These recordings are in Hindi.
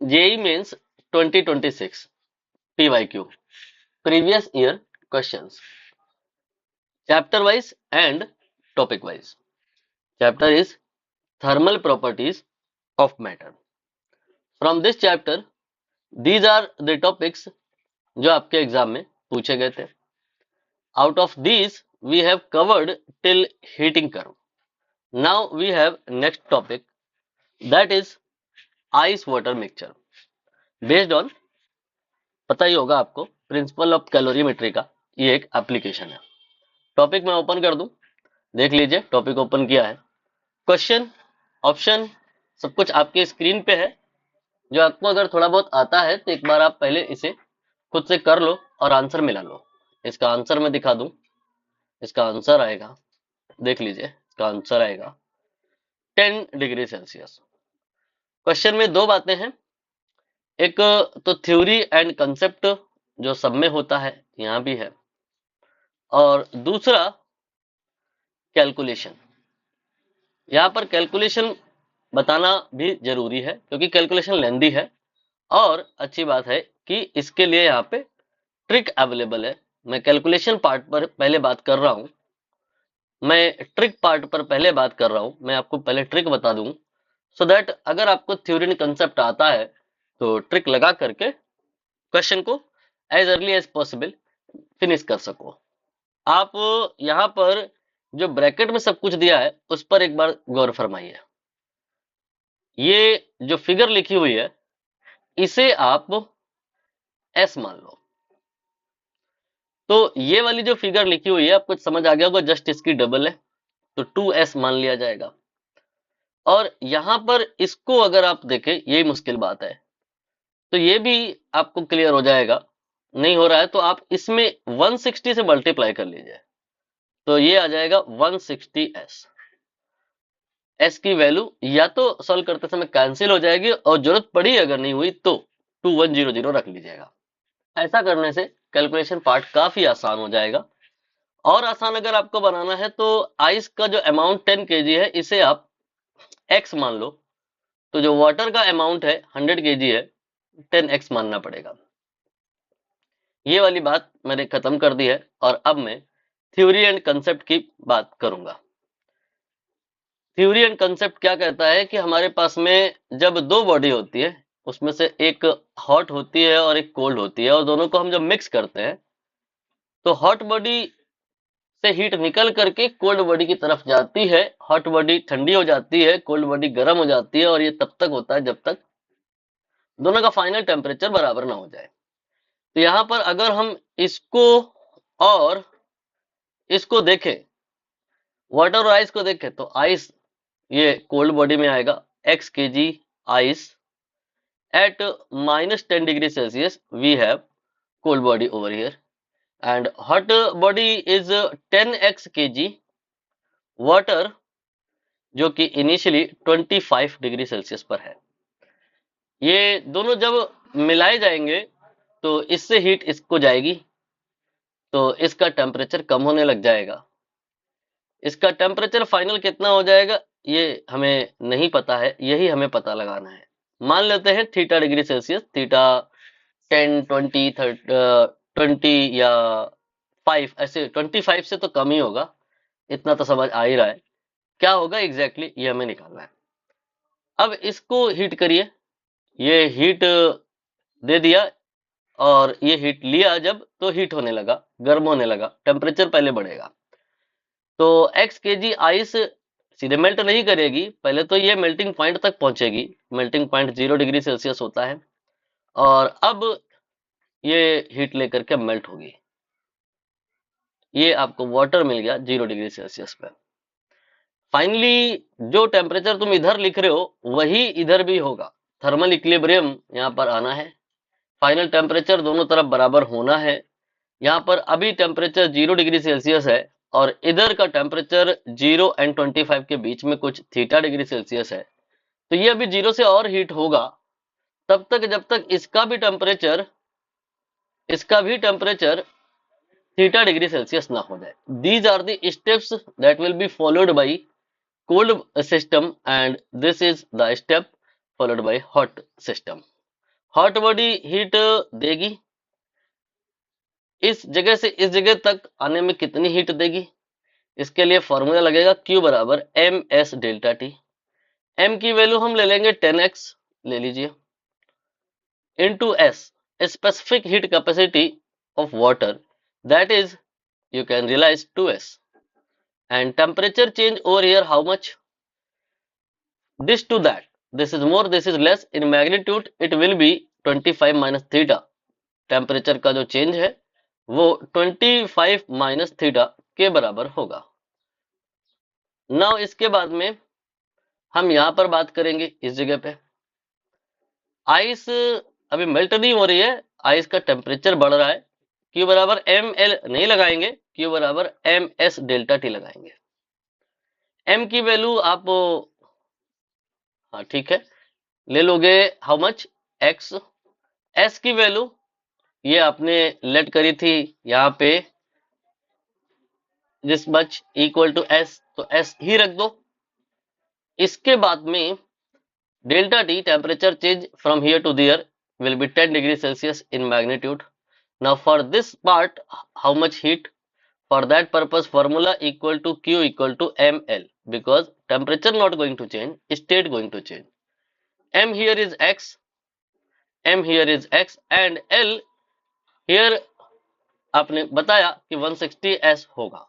JEE mains 2026 PYQ previous year questions chapter wise and topic wise. Chapter is thermal properties of matter. From this chapter these are the topics जो आपके एग्जाम में पूछे गए थे. Out of these we have covered till heating curve. Now we have next topic, that is ice water mixture based on, पता ही होगा आपको, प्रिंसिपल ऑफ कैलोरीमेट्री का ये एक एप्लीकेशन है. टॉपिक मैं ओपन कर दूं, देख लीजिए. टॉपिक ओपन किया है, क्वेश्चन ऑप्शन सब कुछ आपके स्क्रीन पे है. जो आपको अगर थोड़ा बहुत आता है तो एक बार आप पहले इसे खुद से कर लो और आंसर मिला लो. इसका आंसर मैं दिखा दूं. इसका आंसर आएगा, देख लीजिए, इसका आंसर आएगा 10 डिग्री सेल्सियस. क्वेश्चन में दो बातें हैं, एक तो थ्योरी एंड कंसेप्ट जो सब में होता है यहाँ भी है, और दूसरा कैलकुलेशन. यहाँ पर कैलकुलेशन बताना भी जरूरी है क्योंकि कैलकुलेशन लेंदी है, और अच्छी बात है कि इसके लिए यहाँ पे ट्रिक अवेलेबल है. मैं कैलकुलेशन पार्ट पर पहले बात कर रहा हूँ, मैं ट्रिक पार्ट पर पहले बात कर रहा हूँ. मैं आपको पहले ट्रिक बता दूं सो दैट अगर आपको थ्योरी एंड कंसेप्ट आता है तो ट्रिक लगा करके क्वेश्चन को as early as possible finish कर सको. आप यहाँ पर जो ब्रैकेट में सब कुछ दिया है उस पर एक बार गौर फरमाइए. ये जो फिगर लिखी हुई है इसे आप एस मान लो. तो ये वाली जो फिगर लिखी हुई है आपको समझ आ गया होगा, जस्ट इसकी डबल है तो 2s मान लिया जाएगा. और यहां पर इसको अगर आप देखें, यही मुश्किल बात है, तो ये भी आपको क्लियर हो जाएगा. नहीं हो रहा है तो आप इसमें 160 से मल्टीप्लाई कर लीजिए तो ये आ जाएगा 160s. एस की वैल्यू या तो सॉल्व करते समय कैंसिल हो जाएगी और जरूरत पड़ी अगर नहीं हुई तो 2100 रख लीजिएगा. ऐसा करने से कैलकुलेशन पार्ट काफी आसान हो जाएगा. और आसान अगर आपको बनाना है तो आइस का जो अमाउंट 10 kg है इसे आप x मान लो, तो जो वाटर का अमाउंट है 100 kg है, 10x मानना पड़ेगा. ये वाली बात मैंने खत्म कर दी है और अब मैं थ्योरी एंड कंसेप्ट की बात करूंगा. थ्योरी एंड कंसेप्ट क्या कहता है कि हमारे पास में जब दो बॉडी होती है उसमें से एक हॉट होती है और एक कोल्ड होती है, और दोनों को हम जब मिक्स करते हैं तो हॉट बॉडी से हीट निकल करके कोल्ड बॉडी की तरफ जाती है. हॉट बॉडी ठंडी हो जाती है, कोल्ड बॉडी गर्म हो जाती है, और ये तब तक होता है जब तक दोनों का फाइनल टेम्परेचर बराबर ना हो जाए. तो यहाँ पर अगर हम इसको और इसको देखें, वाटर और आइस को देखें, तो आइस ये कोल्ड बॉडी में आएगा. x kg ice at -10 degree Celsius we have cold body over here, and hot body is 10x kg water जो कि इनिशियली 25 डिग्री सेल्सियस पर है. ये दोनों जब मिलाए जाएंगे तो इससे हीट इसको जाएगी तो इसका टेम्परेचर कम होने लग जाएगा. इसका टेम्परेचर फाइनल कितना हो जाएगा ये हमें नहीं पता है, यही हमें पता लगाना है. मान लेते हैं थीटा डिग्री सेल्सियस, थीटा 10 20 20 या 5, ऐसे 25 से तो कम ही होगा, इतना तो समझ आ ही रहा है. क्या होगा एग्जैक्टली ये हमें निकालना है. अब इसको हीट करिए, ये हीट दे दिया और ये हीट लिया जब तो हीट होने लगा, गर्म होने लगा, टेम्परेचर पहले बढ़ेगा. तो x kg आइस सीधे मेल्ट नहीं करेगी, पहले तो ये मेल्टिंग पॉइंट तक पहुंचेगी. मेल्टिंग पॉइंट 0 डिग्री सेल्सियस होता है, और अब ये हीट लेकर के मेल्ट होगी. ये आपको वाटर मिल गया 0 डिग्री सेल्सियस पे. फाइनली जो टेम्परेचर तुम इधर लिख रहे हो वही इधर भी होगा. थर्मल इक्विलिब्रियम यहाँ पर आना है, फाइनल टेम्परेचर दोनों तरफ बराबर होना है. यहाँ पर अभी टेम्परेचर 0 डिग्री सेल्सियस है और इधर का टेम्परेचर 0 एंड 25 के बीच में कुछ थीटा डिग्री सेल्सियस है. तो ये अभी 0 से और हीट होगा तब तक जब तक इसका भी टेम्परेचर थीटा डिग्री सेल्सियस ना हो जाए. These are the steps that will be followed by cold system and this is the step followed by hot system. Hot body heat देगी, इस जगह से इस जगह तक आने में कितनी हीट देगी, इसके लिए फॉर्मूला लगेगा Q बराबर M S delta T. m की वैल्यू हम ले लेंगे 10x ले लीजिए, into S, a specific heat capacity of water, that is you can realize 2S, and temperature change over here how much, this to that, this is more, this is less, in magnitude it will be 25 minus theta, temperature का जो चेंज है वो 25 माइनस थीटा के बराबर होगा। नाउ इसके बाद में हम यहां पर बात करेंगे इस जगह पे, आइस अभी मेल्ट नहीं हो रही है, आइस का टेम्परेचर बढ़ रहा है, Q बराबर एम एल नहीं लगाएंगे, Q बराबर एम एस डेल्टा टी लगाएंगे। M की वैल्यू आप, हाँ ठीक है, ले लोगे हाउ मच x, S की वैल्यू ये आपने लेट करी थी यहाँ पे this much equal to S, तो S ही रख दो। इसके बाद में delta T temperature change from here to there will be 10 degree Celsius in magnitude. Now for this part, how much heat? For that purpose, formula equal to Q equal to ml, because temperature not going to change, state going to change. M here is x, M here is x, and L here आपने बताया कि 160 S होगा,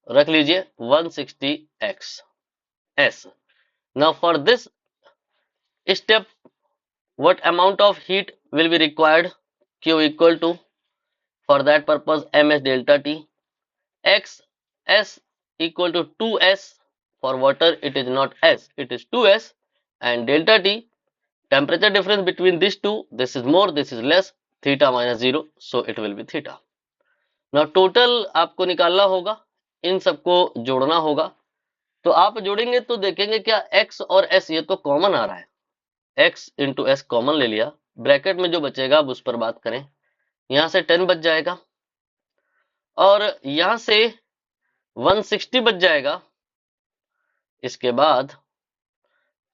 रख लीजिए 160 x S. Now for this step, what amount of heat will be required? Q equal to, for that purpose, ms delta t, x S equal to 2S, for water it is not S, it is 2S, and delta t, temperature difference between these two, this is more, this is less, theta minus 0, so it will be theta. Now total आपको निकालना होगा, इन सबको जोड़ना होगा, तो आप जोड़ेंगे तो देखेंगे क्या x और s ये तो कॉमन आ रहा है, x इंटू एस कॉमन ले लिया, ब्रैकेट में जो बचेगा अब उस पर बात करें, यहां से 10 बच जाएगा और यहां से 160 बच जाएगा। इसके बाद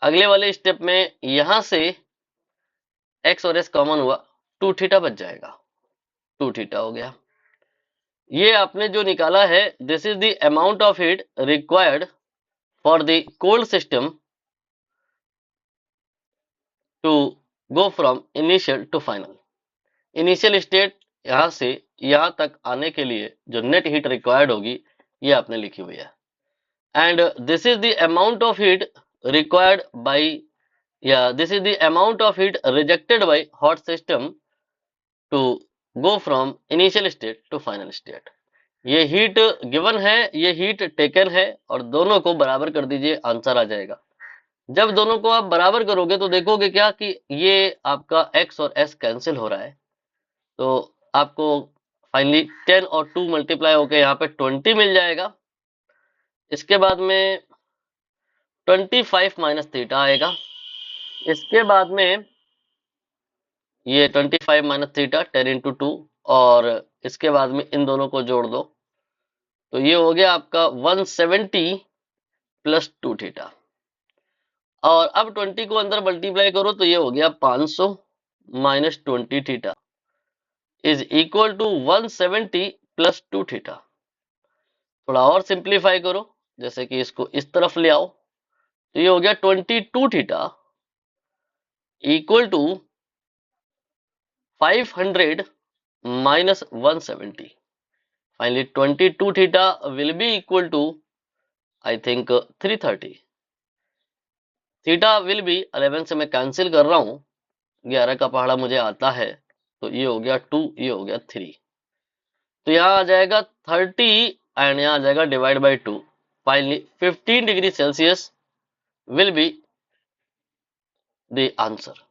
अगले वाले स्टेप में यहां से x और s कॉमन हुआ, 2 थीटा बच जाएगा, 2 थीटा हो गया। ये आपने जो निकाला है, this is the amount of heat required for the cold system to go from initial to final. Initial state यहां से यहां तक आने के लिए जो नेट हीट रिक्वायर्ड होगी ये आपने लिखी हुई है, and this is the amount of heat required by, या this is the amount of heat rejected by hot system to go from initial state to final state. ये हीट गिवन है, ये हीट टेकन है, और दोनों को बराबर कर दीजिए, आंसर आ जाएगा। जब दोनों को आप बराबर करोगे तो देखोगे क्या कि ये आपका x और s कैंसिल हो रहा है, तो आपको फाइनली 10 और 2 मल्टीप्लाई होकर यहाँ पे 20 मिल जाएगा। इसके बाद में 25 माइनस थीटा आएगा, इसके बाद में ये 25 माइनस थीटा 10 इंटू 2, और इसके बाद में इन दोनों को जोड़ दो तो ये हो गया आपका 170 प्लस 2 थीटा, और अब 20 को अंदर मल्टीप्लाई करो तो ये हो गया 500 minus 20 theta is equal to 170 plus 2 theta. थोड़ा और सिंप्लीफाई करो, जैसे कि इसको इस तरफ ले आओ तो ये हो गया 22 theta equal to 500 minus 170। Finally 22 theta will be equal to I think 330। Theta will be 11 से मैं कैंसिल कर रहा हूं, 11 का पहाड़ा मुझे आता है, तो ये हो गया 2, ये हो गया 3, तो यहाँ आ जाएगा 30 एंड यहाँ आ जाएगा divide by 2। Finally 15 degree Celsius will be the answer.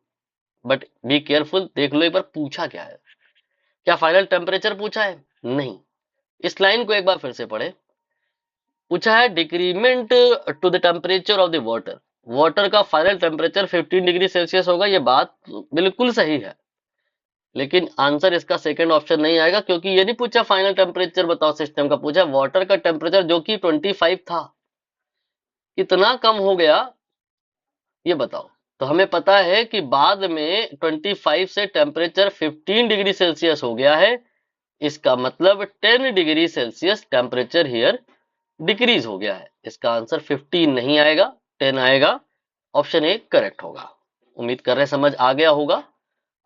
But be careful, देख लो एक बार पूछा क्या है, क्या फाइनल टेम्परेचर पूछा है? नहीं। इस लाइन को एक बार फिर से पढ़े, पूछा है decrement to the temperature of the water, water का फाइनल टेम्परेचर 15 डिग्री सेल्सियस होगा, ये बात बिल्कुल सही है, लेकिन आंसर इसका सेकंड ऑप्शन नहीं आएगा, क्योंकि ये नहीं पूछा फाइनल टेम्परेचर बताओ सिस्टम का, पूछा वाटर का टेम्परेचर जो कि 25 था, कितना कम हो गया ये बताओ। तो हमें पता है कि बाद में 25 से टेम्परेचर 15 डिग्री सेल्सियस हो गया है। इसका मतलब 10 degree Celsius temperature here decrease हो गया है। इसका आंसर 15 नहीं आएगा, 10 आएगा। ऑप्शन ए करेक्ट होगा। उम्मीद कर रहे हैं समझ आ गया होगा।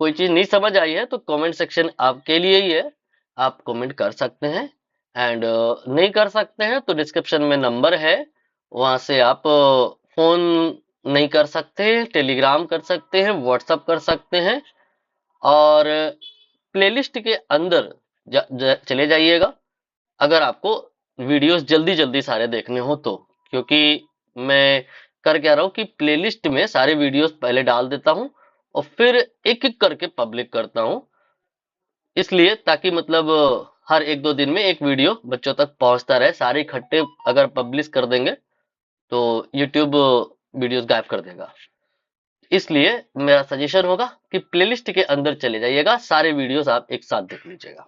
कोई चीज नहीं समझ आई है तो कमेंट सेक्शन आपके लिए ही है, आप कमेंट कर सकते हैं। एंड नहीं कर सकते हैं तो डिस्क्रिप्शन में नंबर है, वहां से आप फोन नहीं कर सकते, टेलीग्राम कर सकते हैं, व्हाट्सअप कर सकते हैं। और प्लेलिस्ट के अंदर चले जाइएगा अगर आपको वीडियोस जल्दी जल्दी सारे देखने हो तो, क्योंकि मैं कर क्या रहा हूँ कि प्लेलिस्ट में सारे वीडियोस पहले डाल देता हूँ और फिर एक एक करके पब्लिक करता हूँ, इसलिए ताकि मतलब हर एक दो दिन में एक वीडियो बच्चों तक पहुंचता रहे। सारे इकट्ठे अगर पब्लिश कर देंगे तो यूट्यूब वीडियोस गायब कर देगा। इसलिए मेरा सजेशन होगा कि प्लेलिस्ट के अंदर चले जाइएगा, सारे वीडियोस आप एक साथ देख लीजिएगा।